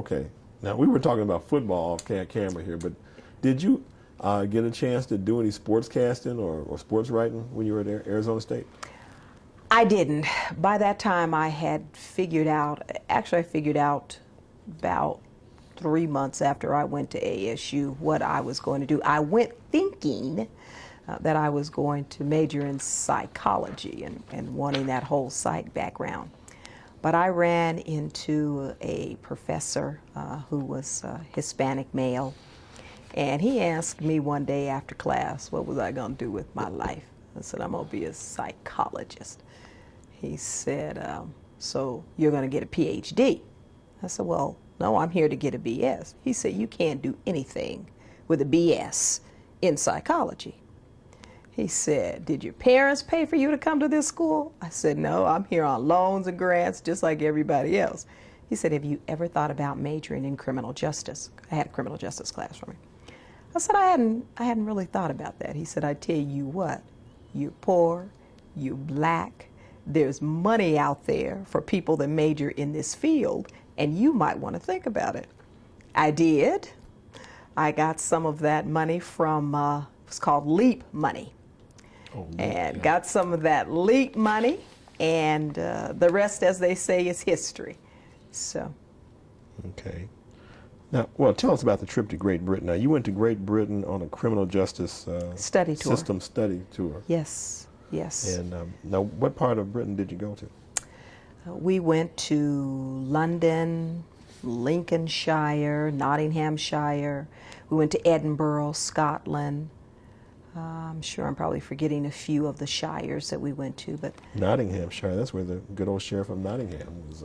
Okay. Now, we were talking about football off camera here, but did you get a chance to do any sports casting or sports writing when you were at Arizona State? I didn't. By that time, I had figured out, actually I figured out about 3 months after I went to ASU what I was going to do. I went thinking that I was going to major in psychology and wanting that whole psych background. But I ran into a professor who was Hispanic male, and he asked me one day after class, what was I going to do with my life? I said, I'm going to be a psychologist. He said, so you're going to get a PhD? I said, well, no, I'm here to get a BS. He said, you can't do anything with a BS in psychology. He said, did your parents pay for you to come to this school? I said, no, I'm here on loans and grants just like everybody else. He said, have you ever thought about majoring in criminal justice? I had a criminal justice class for me. I said, I hadn't really thought about that. He said, I tell you what, you're poor, you're black, there's money out there for people that major in this field, and you might want to think about it. I did. I got some of that money from, it's called LEAP money. Oh, and yeah. Got some of that LEAP money, and the rest, as they say, is history. So. Okay. Now, well, tell us about the trip to Great Britain. Now, you went to Great Britain on a criminal justice study tour. System study tour. Yes, yes. And now, what part of Britain did you go to? We went to London, Lincolnshire, Nottinghamshire. We went to Edinburgh, Scotland. I'm sure I'm probably forgetting a few of the shires that we went to, but Nottinghamshire, that's where the good old sheriff of Nottingham was.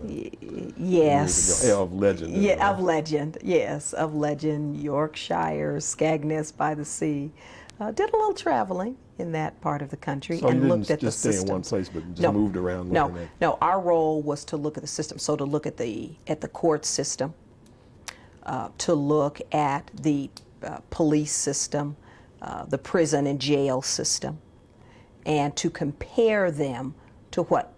Yes. Yeah, of legend. Yeah, right? of legend, yes, of legend. Yorkshire, Skegness by the sea. Did a little traveling in that part of the country So and you looked didn't at the just stay systems. in one place, but just moved around looking at. No, our role was to look at the system. So to look at the court system, to look at the police system, the prison and jail system, and to compare them to what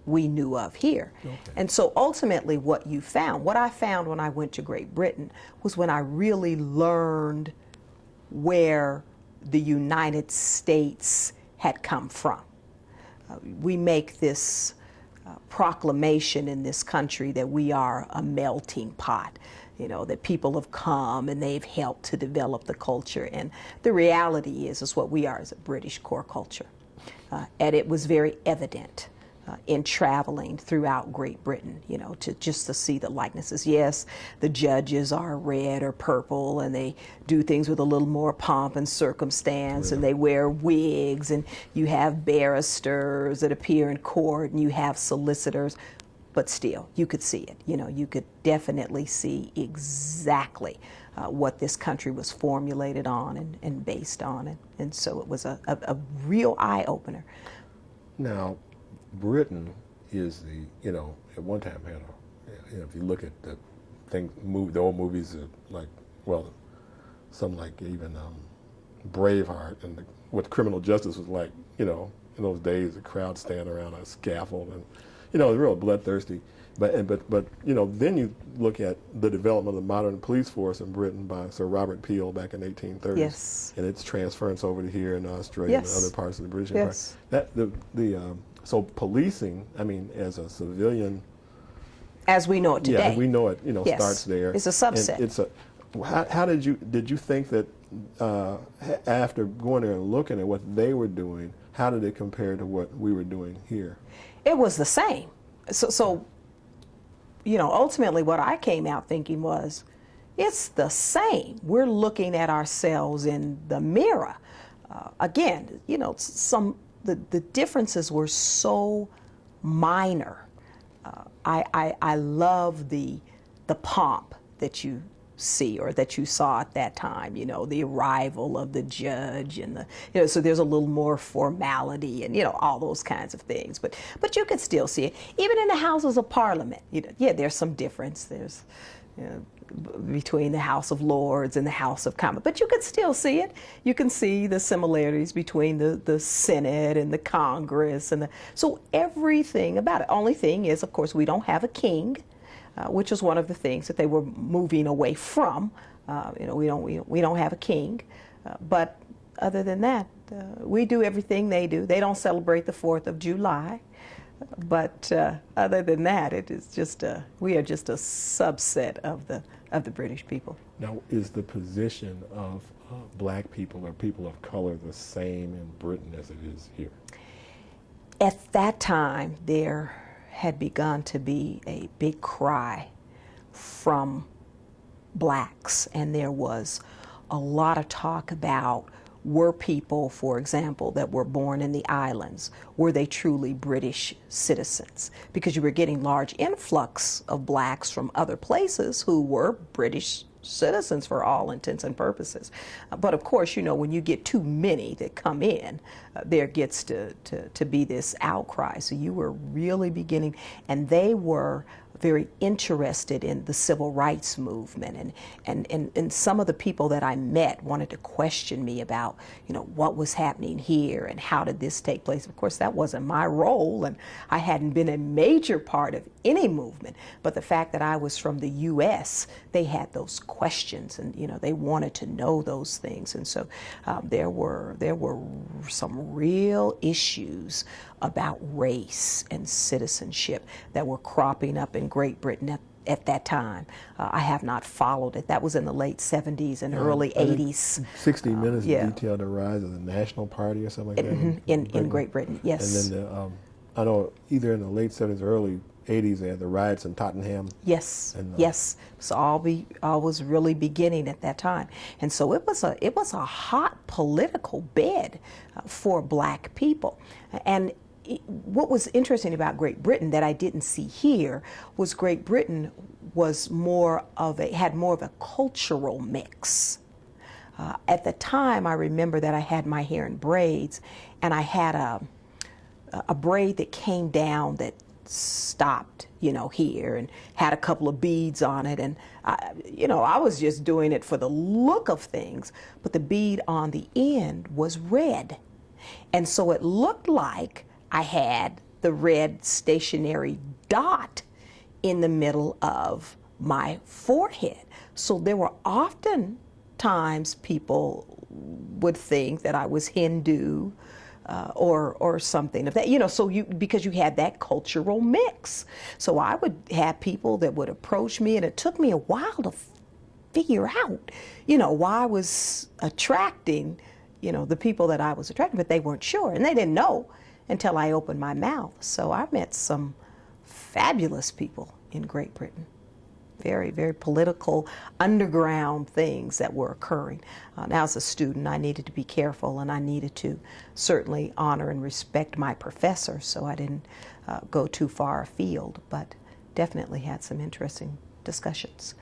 we knew of here. Okay. And so ultimately what I found when I went to Great Britain was when I really learned where the United States had come from. We make this proclamation in this country that we are a melting pot, you know, that people have come and they've helped to develop the culture. And the reality is what we are as a British core culture. And it was very evident in traveling throughout Great Britain, you know, to see the likenesses. Yes, the judges are red or purple, and they do things with a little more pomp and circumstance, and they wear wigs, and you have barristers that appear in court, and you have solicitors, but still, you could see it. You know, you could definitely see exactly what this country was formulated on and based on, and so it was a real eye-opener. Now, Britain is at one time had if you look at the old movies like, well, some like even Braveheart and what criminal justice was like, in those days, the crowd stand around a scaffold and, real bloodthirsty. But then you look at the development of the modern police force in Britain by Sir Robert Peel back in 1830s. Yes. And its transference over to here in Australia and other parts of the British Empire. Yes. So policing, as a civilian, as we know it today. Yeah, we know it. Yes. Starts there. It's a subset. And how did you think that after going there and looking at what they were doing, how did it compare to what we were doing here? It was the same. So ultimately, what I came out thinking was, it's the same. We're looking at ourselves in the mirror. Again, the differences were so minor. I love the pomp that you see or that you saw at that time, the arrival of the judge and so there's a little more formality and, all those kinds of things. But you could still see it. Even in the Houses of Parliament, there's some difference. There's, between the House of Lords and the House of Commons. But you could still see it. You can see the similarities between the Senate and the Congress. So everything about it. Only thing is, of course, we don't have a king. which was one of the things that they were moving away from. We don't have a king, but other than that, we do everything they do. They don't celebrate the 4th of July, but other than that, it is just we are just a subset of the British people. Now, is the position of black people or people of color the same in Britain as it is here? At that time, there had begun to be a big cry from blacks, and there was a lot of talk about, were people, for example, that were born in the islands, were they truly British citizens? Because you were getting large influx of blacks from other places who were British citizens for all intents and purposes. But of course, when you get too many that come in, there gets to be this outcry. So you were really beginning, and they were very interested in the civil rights movement, and some of the people that I met wanted to question me about, what was happening here and how did this take place. Of course, that wasn't my role, and I hadn't been a major part of any movement, but the fact that I was from the U.S., they had those questions, and they wanted to know those things. And so there were some real issues about race and citizenship that were cropping up in Great Britain at that time. I have not followed it. That was in the late 70s and early 80s. 60 Minutes detailed the rise of the National Party or something like that? In Great Britain, yes. And then I know either in the late 70s or early 80s they had the riots in Tottenham. Yes, and, yes. So all was really beginning at that time. And so it was a hot political bed for black people. And what was interesting about Great Britain that I didn't see here was Great Britain was had more of a cultural mix. At the time, I remember that I had my hair in braids, and I had a braid that came down that stopped, here, and had a couple of beads on it, and I was just doing it for the look of things, but the bead on the end was red, and so it looked like I had the red stationary dot in the middle of my forehead. So there were often times people would think that I was Hindu or something of that, so because you had that cultural mix. So I would have people that would approach me, and it took me a while to figure out, why I was attracting, the people that I was attracting, but they weren't sure, and they didn't know until I opened my mouth. So I met some fabulous people in Great Britain. Very, very political, underground things that were occurring. Now, as a student, I needed to be careful, and I needed to certainly honor and respect my professor, so I didn't go too far afield, but definitely had some interesting discussions.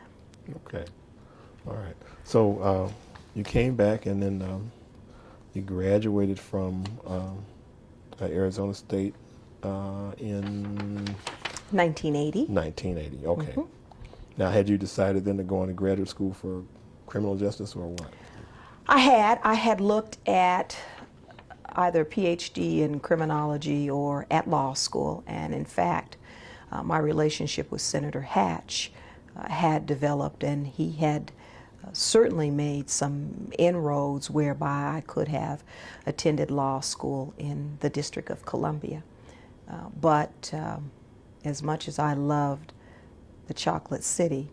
Okay. All right. So you came back, and then you graduated from Arizona State in 1980. 1980. Okay. Mm-hmm. Now, had you decided then to go into graduate school for criminal justice or what? I had looked at either PhD in criminology or at law school, and in fact, my relationship with Senator Hatch had developed, and he had certainly made some inroads whereby I could have attended law school in the District of Columbia. But as much as I loved the Chocolate City,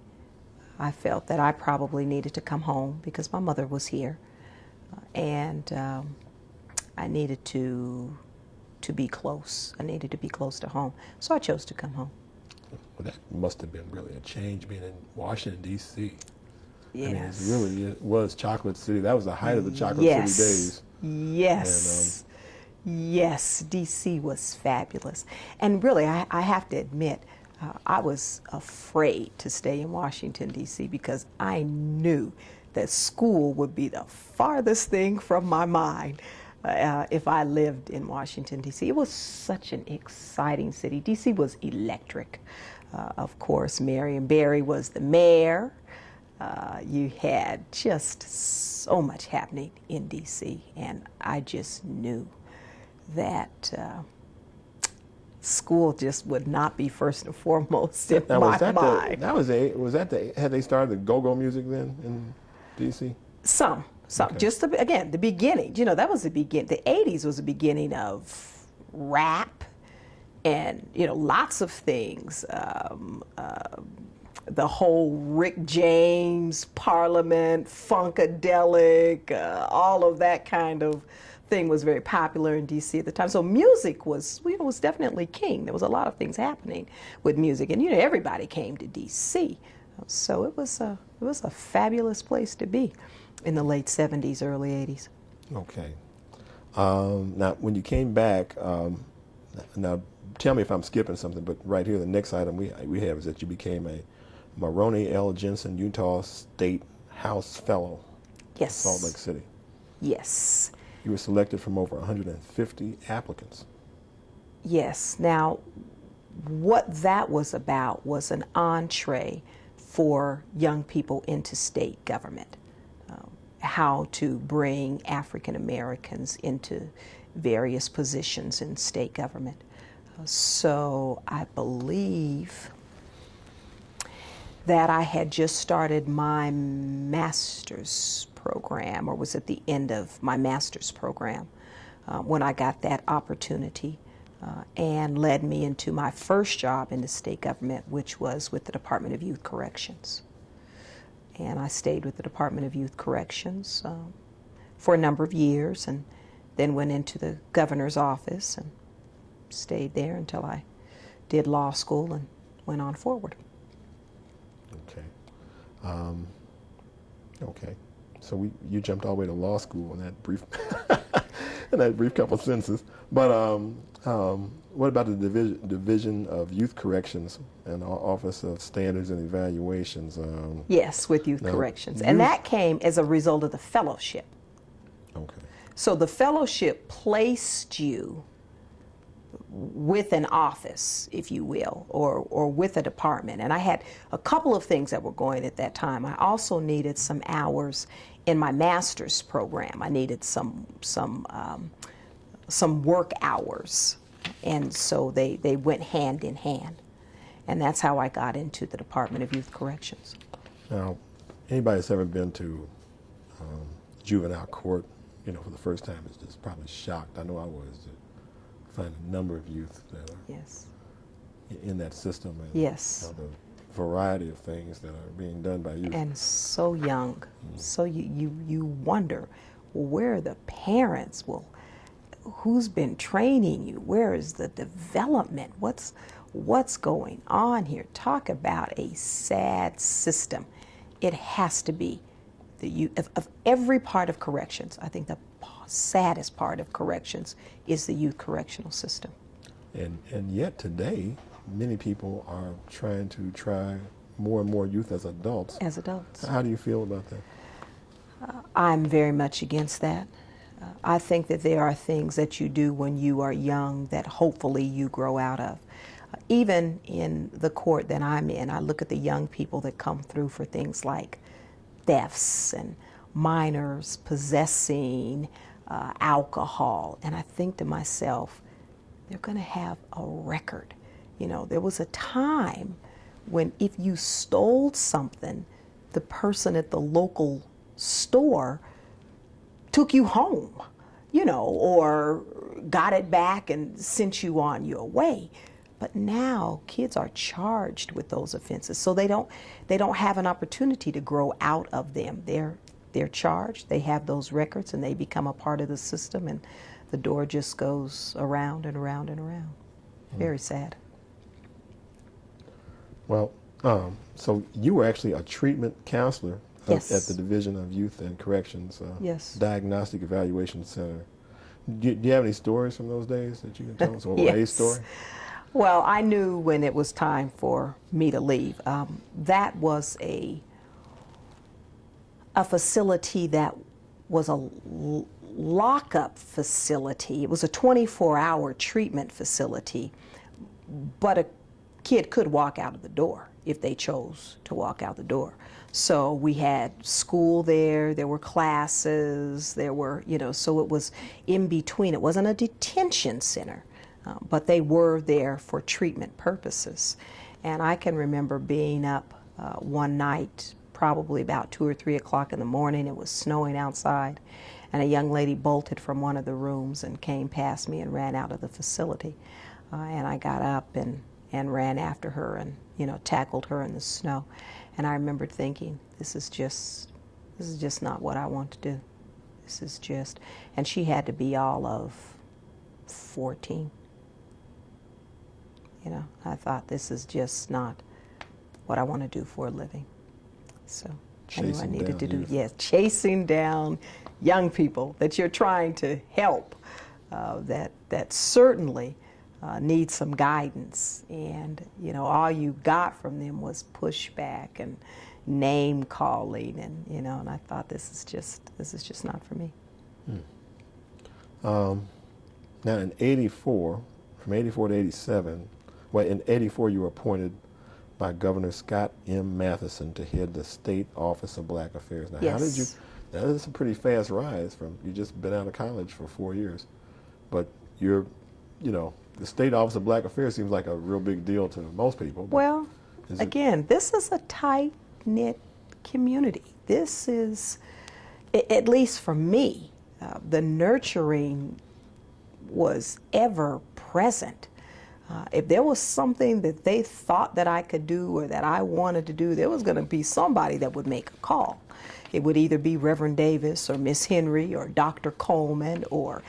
I felt that I probably needed to come home because my mother was here, and I needed to be close. I needed to be close to home, so I chose to come home. Well, that must have been really a change being in Washington, D.C. Yes. I mean, it was Chocolate City. That was the height of the Chocolate City days. Yes. Yes, D.C. was fabulous. And really, I have to admit, I was afraid to stay in Washington, D.C. because I knew that school would be the farthest thing from my mind if I lived in Washington, D.C. It was such an exciting city. D.C. was electric. Of course, Marion Barry was the mayor. You had just so much happening in D.C., and I just knew that school just would not be first and foremost in Now, my mind. had they started the go-go music then in D.C.? Some, Okay. just again, the beginning. You know, that was the begin. The 80s was the beginning of rap and, you know, lots of things. The whole Rick James, Parliament, Funkadelic, all of that kind of thing was very popular in DC at the time. So music was, you know, was definitely king. There was a lot of things happening with music, and you know, everybody came to DC. So it was a fabulous place to be in the late 70s, early 80s. Okay. Now, when you came back, now tell me if I'm skipping something, but right here, the next item we have is that you became a Maroney L. Jensen Utah State House Fellow in Yes. Salt Lake City. Yes. You were selected from over 150 applicants. Yes. Now, what that was about was an entree for young people into state government, how to bring African Americans into various positions in state government. So I believe that I had just started my master's program, or was at the end of my master's program when I got that opportunity, and led me into my first job in the state government, which was with the Department of Youth Corrections. And I stayed with the Department of Youth Corrections for a number of years, and then went into the governor's office and stayed there until I did law school and went on forward. Okay. Okay. So you jumped all the way to law school in that brief in that brief couple of sentences. But what about the division of Youth Corrections and Office of Standards and Evaluations? Yes, with Youth Corrections. And that came as a result of the fellowship. Okay. So the fellowship placed you with an office, if you will, or with a department. And I had a couple of things that were going at that time. I also needed some hours in my master's program. I needed some work hours. And so they went hand in hand. And that's how I got into the Department of Youth Corrections. Now, anybody that's ever been to juvenile court, you know, for the first time is just probably shocked. I know I was to find a number of youth that are Yes. in that system, and Yes. the variety of things that are being done by youth. And so young. So you wonder, well, where are the parents? Well, who's been training you? Where is the development? What's going on here? Talk about a sad system. It has to be the youth of every part of corrections. I think the saddest part of corrections is the youth correctional system. And yet today, many people are trying more and more youth as adults. As adults. How do you feel about that? I'm very much against that. I think that there are things that you do when you are young that hopefully you grow out of. Even in the court that I'm in, I look at the young people that come through for things like thefts and minors possessing alcohol, and I think to myself, they're going to have a record. You know, there was a time when if you stole something, the person at the local store took you home, you know, or got it back and sent you on your way. But now kids are charged with those offenses, so they don't have an opportunity to grow out of them. They're charged, they have those records, and they become a part of the system, and the door just goes around and around and around. Very sad. Well, so you were actually a treatment counselor Yes. at the Division of Youth and Corrections Yes. Diagnostic Evaluation Center. Do you have any stories from those days that you can tell us, or a Yes. story? Well, I knew when it was time for me to leave. That was a facility that was a lockup facility. It was a 24-hour treatment facility, but a kid could walk out of the door if they chose to walk out the door. So we had school there were classes, there were, you know, so it was in between. It wasn't a detention center. but they were there for treatment purposes. And I can remember being up one night, probably about 2 or 3 o'clock in the morning. It was snowing outside, and a young lady bolted from one of the rooms and came past me and ran out of the facility. And I got up and ran after her and, tackled her in the snow. And I remembered thinking, this is just not what I want to do. This is just, and she had to be all of 14. I thought, this is just not what I want to do for a living. So I knew I needed to do, chasing down young people that you're trying to help, that certainly need some guidance. And, all you got from them was pushback and name calling, and, and I thought, this is just not for me. Now in 84, from 84 to 87, well, in 84 you were appointed by Governor Scott M. Matheson to head the State Office of Black Affairs. Now, how did you, that is a pretty fast rise from, you just been out of college for 4 years, but you're, the State Office of Black Affairs seems like a real big deal to most people. Well, again, this is a tight-knit community. This is, at least for me, the nurturing was ever present. If there was something that they thought that I could do or that I wanted to do, there was going to be somebody that would make a call. It would either be Reverend Davis or Miss Henry or Dr. Coleman or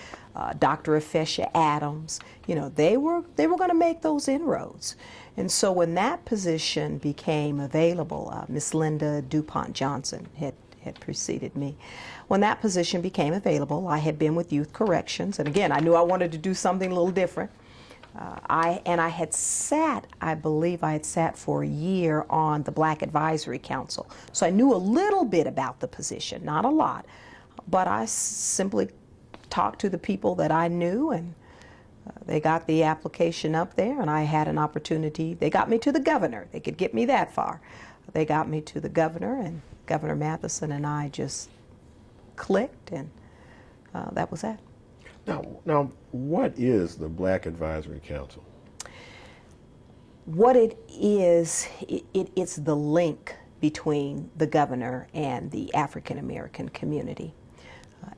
Dr. Efesha Adams. They were going to make those inroads. And so when that position became available, Miss Linda DuPont Johnson had preceded me. When that position became available, I had been with Youth Corrections, and again, I knew I wanted to do something a little different. I had sat, I believe I had sat for a year on the Black Advisory Council. So I knew a little bit about the position, not a lot, but I simply talked to the people that I knew, and they got the application up there, and I had an opportunity. They got me to the governor. They could get me that far. They got me to the governor, and Governor Matheson and I just clicked, and that was that. Now, what is the Black Advisory Council? What it is, it's the link between the governor and the African American community.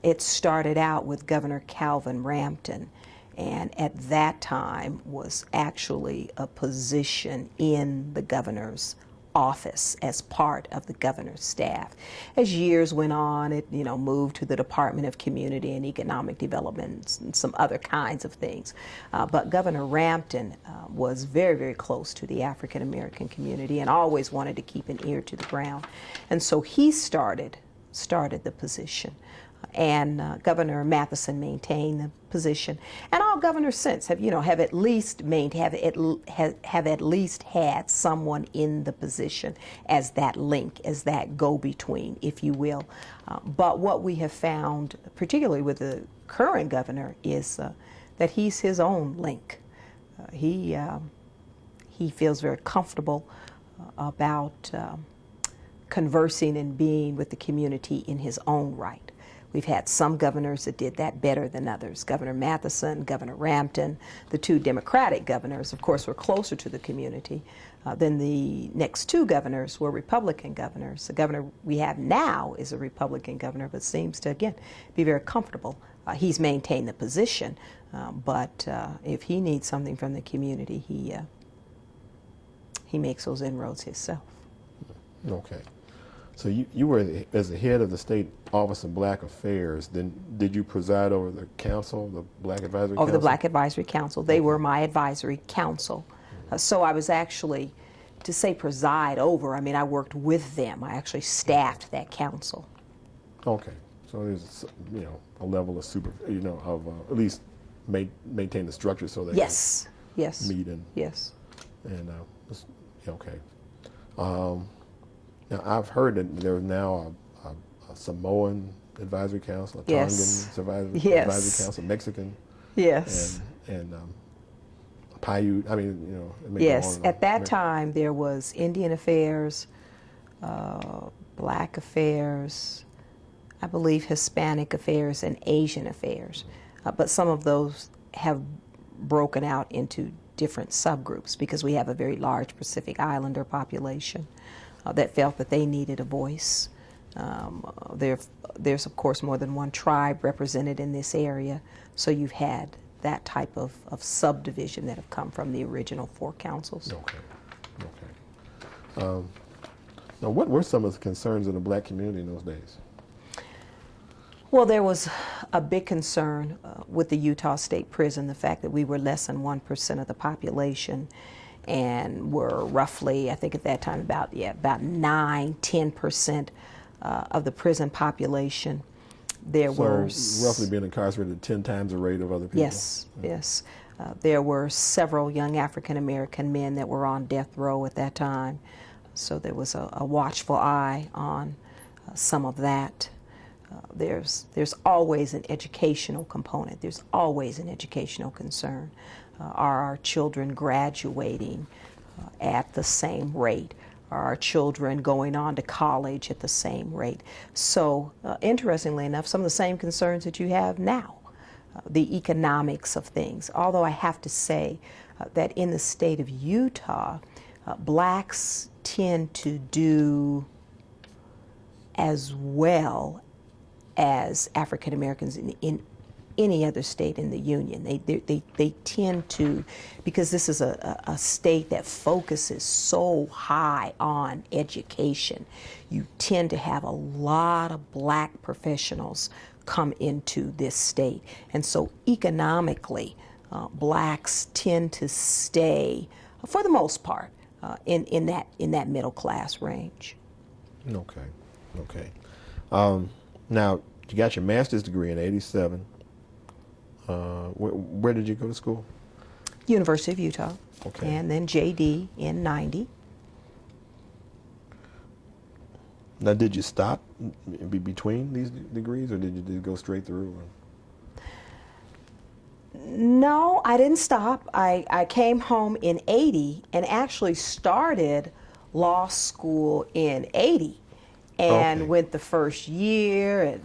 It started out with Governor Calvin Rampton, and at that time was actually a position in the governor's office as part of the governor's staff. As years went on, it moved to the Department of Community and Economic Development and some other kinds of things. But Governor Rampton was very, very close to the African American community and always wanted to keep an ear to the ground. And so he started the position. And Governor Matheson maintained the position, and all governors since have at least had someone in the position as that link, as that go-between, if you will. But what we have found, particularly with the current governor, is that he's his own link. He feels very comfortable about conversing and being with the community in his own right. We've had some governors that did that better than others. Governor Matheson, Governor Rampton, the two Democratic governors, of course, were closer to the community. Then the next two governors were Republican governors. The governor we have now is a Republican governor, but seems to, again, be very comfortable. He's maintained the position, but if he needs something from the community, he makes those inroads himself. Okay. So you were, as the head of the State Office of Black Affairs, then did you preside over the council, the Black Advisory Council? Over the Black Advisory Council. They were my advisory council. So I was actually, to say preside over, I mean, I worked with them. I actually staffed that council. Okay. So there's, a level of at least maintain the structure so they can meet and okay. Now, I've heard that there's now a Samoan Advisory Council, a Tongan Advisory Council, Mexican, and Paiute. I mean, yes. At that time, there was Indian Affairs, Black Affairs, I believe Hispanic Affairs, and Asian Affairs. But some of those have broken out into different subgroups because we have a very large Pacific Islander population that felt that they needed a voice. There's of course more than one tribe represented in this area, so you've had that type of subdivision that have come from the original 4 councils. Okay. Now, what were some of the concerns of the black community in those days? Well, there was a big concern with the Utah State Prison, the fact that we were less than 1% of the population and were roughly, I think at that time, about 9-10% of the prison population. There were roughly being incarcerated 10 times the rate of other people? Yes, yes. There were several young African American men that were on death row at that time. So there was a watchful eye on some of that. There's always an educational component. There's always an educational concern. Are our children graduating at the same rate? Are our children going on to college at the same rate? So interestingly enough, some of the same concerns that you have now, the economics of things. Although I have to say that in the state of Utah, blacks tend to do as well as African Americans in any other state in the union. They tend to, because this is a state that focuses so high on education, you tend to have a lot of black professionals come into this state. And so economically, blacks tend to stay, for the most part, in that middle class range. Okay. Now, you got your master's degree in '87. Where did you go to school? University of Utah. Okay. And then JD in '90. Now, did you stop between these degrees, or did you go straight through? No, I didn't stop. I came home in '80 and actually started law school in '80 and went the first year, and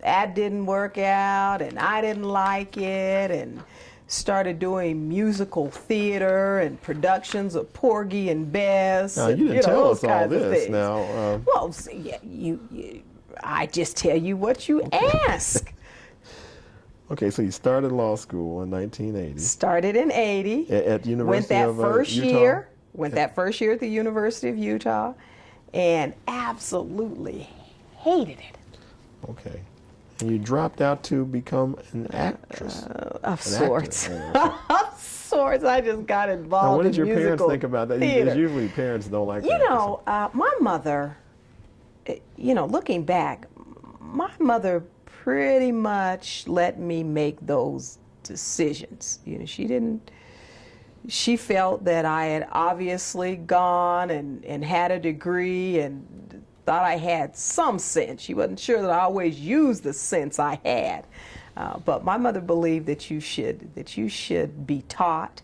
that didn't work out, and I didn't like it, and started doing musical theater and productions of Porgy and Bess. Now, you didn't tell us all this. Now, well, see, I just tell you what you ask. Okay, so you started law school in 1980. Started in '80. At University went that of first Utah? year. Went that first year at the University of Utah, and absolutely hated it. Okay. And you dropped out to become an actress. Of sorts. Of sorts. I just got involved now, what did in your musical parents think about that? theater. Because usually parents don't like that. You know, my mother, looking back, my mother pretty much let me make those decisions. She felt that I had obviously gone and had a degree and thought I had some sense. She wasn't sure that I always used the sense I had. But my mother believed that you should be taught,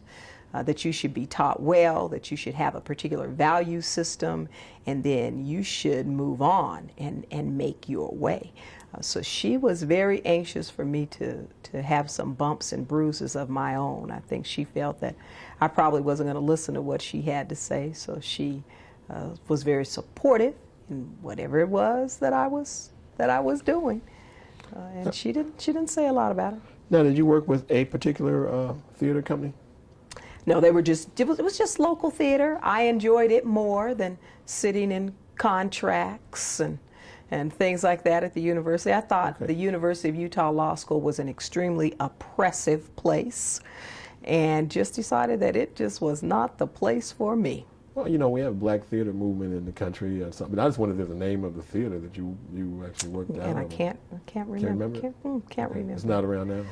that you should be taught well, that you should have a particular value system, and then you should move on and make your way. So she was very anxious for me to have some bumps and bruises of my own. I think she felt that I probably wasn't going to listen to what she had to say, so she was very supportive in whatever it was that I was doing, and she didn't say a lot about it. Now, did you work with a particular theater company? No, it was just local theater. I enjoyed it more than sitting in contracts and things like that at the university. I thought the University of Utah Law School was an extremely oppressive place, and just decided that it just was not the place for me. Well, we have a black theater movement in the country or something. I just wondered if there's a name of the theater that you actually worked out of. And I can't remember. Can't remember. It's not around now.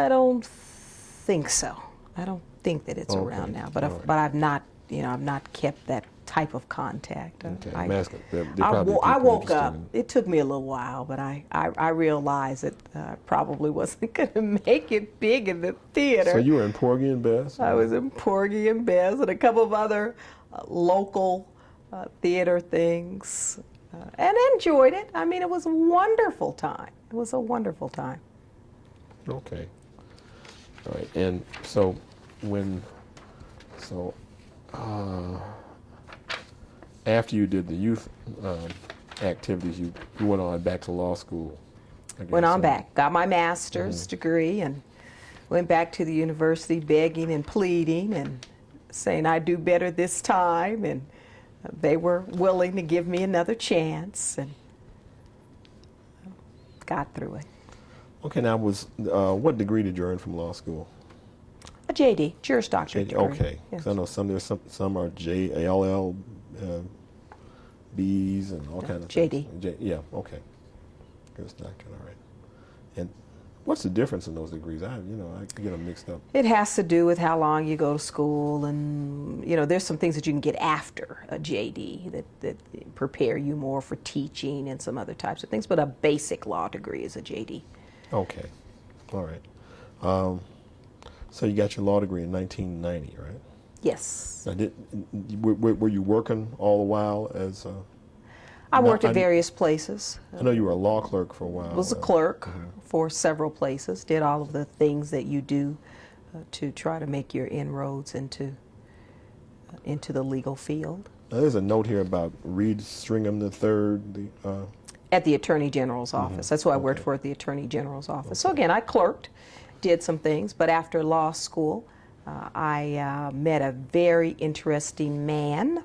I don't think so. I don't think that it's around now. But I've not kept that type of contact. Okay. I woke up. It took me a little while, but I realized that I probably wasn't going to make it big in the theater. So you were in Porgy and Bess? I was in Porgy and Bess and a couple of other local theater things, and enjoyed it. I mean, it was a wonderful time. It was a wonderful time. Okay. All right. And so when, so after you did the youth activities, you went on back to law school. I Went guess, on back, got my master's degree, and went back to the university begging and pleading and saying I'd do better this time, and they were willing to give me another chance, and got through it. Okay, now what degree did you earn from law school? A JD, Juris Doctorate degree. Okay, because I know some are JLL, B's and all kinds of JD. things. Yeah, okay. Juris Doctorate, all right. And what's the difference in those degrees? I get them mixed up. It has to do with how long you go to school, and there's some things that you can get after a JD that prepare you more for teaching and some other types of things. But a basic law degree is a JD. Okay, all right. So you got your law degree in 1990, right? Yes. Now, were you working all the while as? I worked at various places. I know you were a law clerk for a while. Was a clerk for several places. Did all of the things that you do to try to make your inroads into the legal field. Now, there's a note here about Reed Stringham III. At the Attorney General's office. That's who I worked for, at the Attorney General's office. So again, I clerked, did some things, but after law school, I met a very interesting man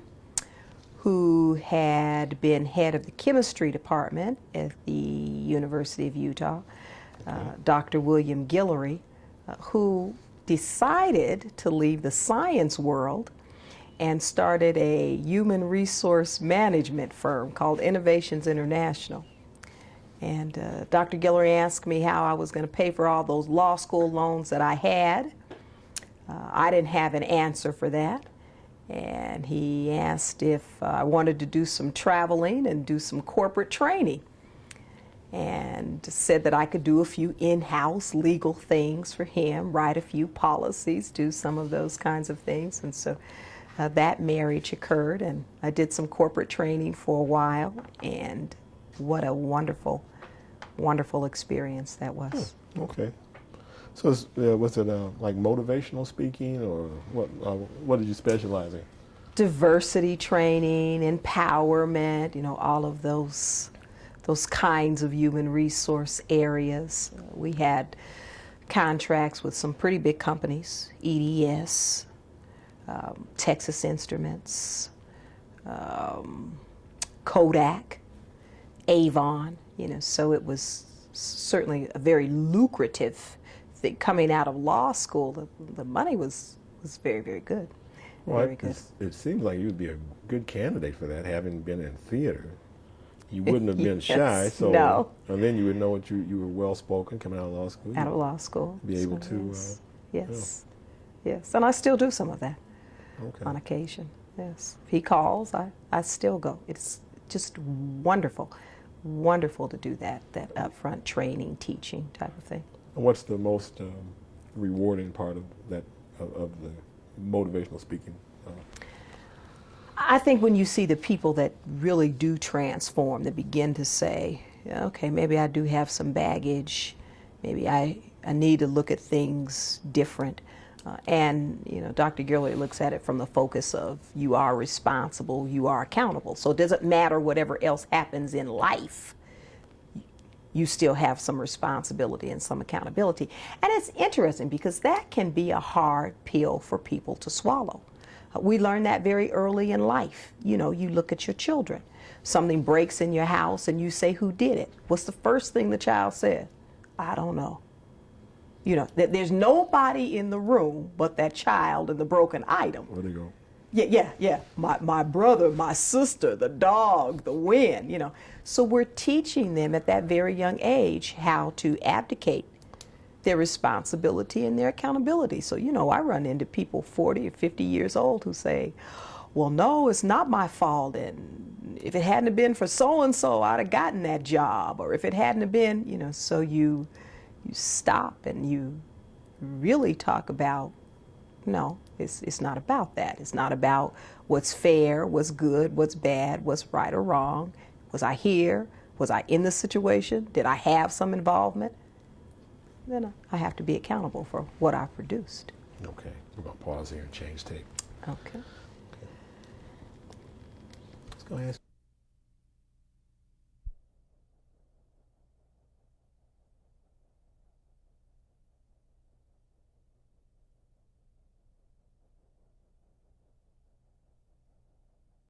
who had been head of the chemistry department at the University of Utah, Dr. William Guillory, who decided to leave the science world and started a human resource management firm called Innovations International. And Dr. Guillory asked me how I was going to pay for all those law school loans that I had. I didn't have an answer for that. And he asked if I wanted to do some traveling and do some corporate training, and said that I could do a few in-house legal things for him, write a few policies, do some of those kinds of things. And so that marriage occurred, and I did some corporate training for a while, and what a wonderful, wonderful experience that was. Okay. So was it like motivational speaking, or what did you specialize in? Diversity training, empowerment, all of those kinds of human resource areas. We had contracts with some pretty big companies, EDS, Texas Instruments, Kodak, Avon, so it was certainly a very lucrative thing. Coming out of law school, the money was very, very good. Well, very good. It seems like you would be a good candidate for that, having been in theater. You wouldn't have been shy, so no. And then you would know you were well spoken coming out of law school. Out of law school. Be able to. Yes. Yes, and I still do some of that on occasion. Yes, if he calls, I still go. It's just wonderful, wonderful to do that upfront training, teaching type of thing. And what's the most rewarding part of that of the motivational speaking? I think when you see the people that really do transform, that begin to say, okay, maybe I do have some baggage, maybe I need to look at things different. And Dr. Guillory looks at it from the focus of you are responsible, you are accountable. So it doesn't matter whatever else happens in life, you still have some responsibility and some accountability. And it's interesting because that can be a hard pill for people to swallow. We learn that very early in life. You look at your children. Something breaks in your house and you say, who did it? What's the first thing the child said? I don't know. That there's nobody in the room but that child and the broken item. Where'd they go? Yeah. My brother, my sister, the dog, the wind, So we're teaching them at that very young age how to abdicate their responsibility and their accountability. So, I run into people 40 or 50 years old who say, well, no, it's not my fault. And if it hadn't have been for so-and-so, I'd have gotten that job. Or if it hadn't have been, so you stop and you really talk about, no, it's not about that. It's not about what's fair, what's good, what's bad, what's right or wrong. Was I here? Was I in the situation? Did I have some involvement? then I have to be accountable for what I've produced. Okay, we're going to pause here and change tape. Okay. Let's go ahead.